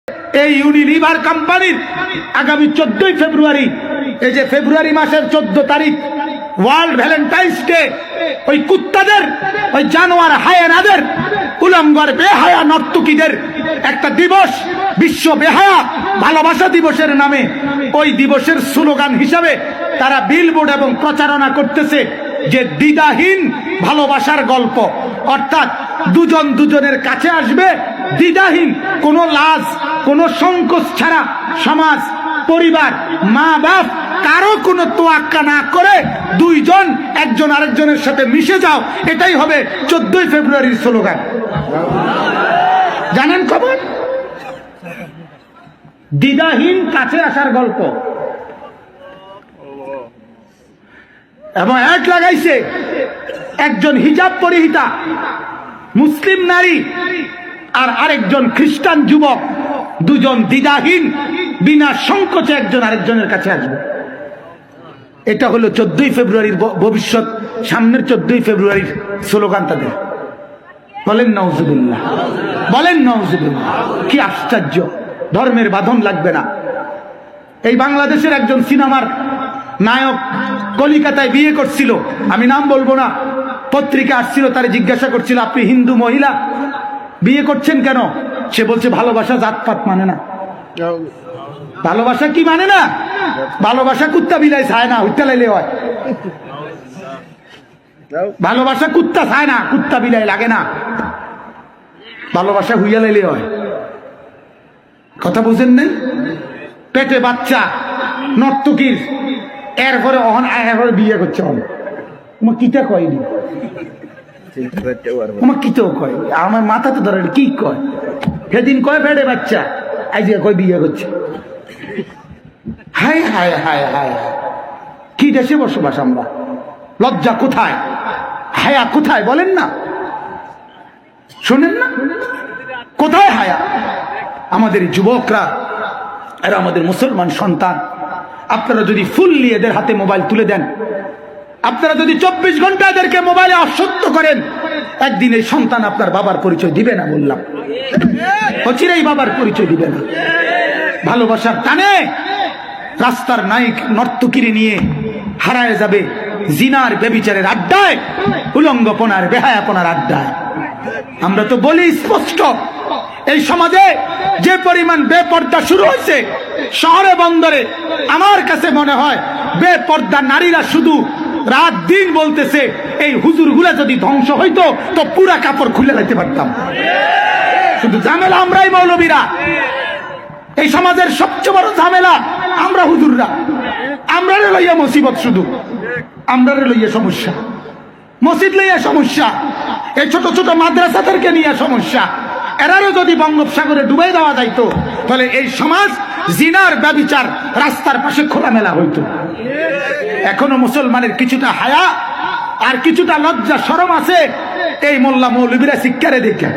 এই ইউনিলিভার কোম্পানির আগামী 14 ফেব্রুয়ারি, এই যে ফেব্রুয়ারি মাসের 14 তারিখ ওয়ার্ল্ড ভ্যালেন্টাইন্স ডে, ওই কুত্তাদের, ওই জানোয়ার হায়ানাদের, উলঙ্গর বেহায়া নর্তকীদের একটা দিবস, বিশ্ব বেহায়া ভালোবাসা দিবসের নামে ওই দিবসের স্লোগান হিসাবে তারা বিলবোর্ড এবং প্রচারণা করতেছে যে দ্বিধাহীন ভালোবাসার গল্প, অর্থাৎ দুজন দুজনের কাছে আসবে দ্বিধাহীন, কোনো লাজ কোনো সংকোচ ছাড়া, সমাজ পরিবার মা বাপ কারো কোনো তোয়াক্কা না করে দুইজন একজন আরেকজনের সাথে মিশে যাও, এটাই হবে 14 ফেব্রুয়ারির স্লোগান। জানেন খবর? দ্বিধাহীন কাছে আসার গল্প। এবং এক লাগাইছে একজন হিজাব পরিহিতা মুসলিম নারী আর আরেকজন খ্রিস্টান যুবক, দুজন দ্বিধাহীন বিনা সংকোচে একজন আরেকজনের কাছে আসবে। এটা হলো 14 ফেব্রুয়ারির ভবিষ্যৎ, সামনের 14 ফেব্রুয়ারির স্লোগান তাদের। বলেন নাউজুবিল্লাহ, বলেন নাউজুবিল্লাহ। কি আশ্চর্য! ধর্মের বাঁধন লাগবে না। এই বাংলাদেশের একজন সিনেমার নায়ক কলিকাতায় বিয়ে করছিল, আমি নাম বলবো না, পত্রিকা আসছিল, তারে জিজ্ঞাসা করছিল আপনি হিন্দু মহিলা বিয়ে করছেন কেন? সে বলছে ভালোবাসা জাতপাত মানে না। ভালোবাসা কি মানে না? ভালোবাসা কুত্তা বিলাই চায় না, হুইটা লাইলে হয়। ভালোবাসা কুত্তা চায় না, কুত্তা বিলাই লাগে না, ভালোবাসা হুইয়া লাইলে হয়। কথা বুঝেন নেই? পেটে বাচ্চা নর্তকীর, এরপরে অহন এরপরে বিয়ে করছে, তোমার কিটা কয়নি, তোমার কিতেও কয়, আমার মাথাতে ধরে কি কয়, সেদিন কয় পেটে বাচ্চা, আজ কয় বিয়ে করছে। হায় হায় হায় হায়, কি দেশে বসবাস আমরা? লজ্জা কোথায়, হায়া কোথায় বলেন না? শোনেন না, কোথায় হায়া? আমাদের যুবকরা, এরা আমাদের মুসলমান সন্তান, আপনারা যদি ফুললি এদের হাতে মোবাইল তুলে দেন, আপনারা যদি 24 ঘন্টা এদেরকে মোবাইলে আসক্ত করেন, একদিন এই সন্তান আপনার বাবার পরিচয় দিবে না। বললাম অচিরেই বাবার পরিচয় দিবে না। ভালোবাসার টানে রাস্তার নায়ক নর্তকীরে নিয়ে হারায় যাবে জিনার বেবিচারের আড্ডায়, উলঙ্গপনার বেহায়াপনার আড্ডায়। আমরা তো বলি স্পষ্ট, এই সমাজে যে পরিমাণ বেপর্দা শুরু হয়েছে শহরে বন্দরে, আমার কাছে মনে হয় বেপর্দা নারীরা শুধু রাত দিন বলতেছে এই হুজুরগুলা যদি ধ্বংস হইতো তো পুরা কাপড় খুলে লাইতে পারতাম। শুধু ঝামেলা আমরাই মৌলবীরা, এই সমাজের সবচেয়ে বড় ঝামেলা আমরা হুজুররা, আমরা লইয়া মুসিবত, শুধু আমরা লইয়া সমস্যা, মসজিদ লইয়া সমস্যা, এই ছোট ছোট মাদ্রাসাদেরকে নিয়ে সমস্যা। এরারও যদি বঙ্গোপসাগরে ডুবাই দেওয়া যাইতো তাহলে এই সমাজ জিনার ব্যভিচার রাস্তার পাশে খোলামেলা হইতো। এখনো মুসলমানের কিছুটা হায়া আর কিছুটা লজ্জা শরম আছে, এই মোল্লা মৌলবীরা শিক্ষারে দেখে।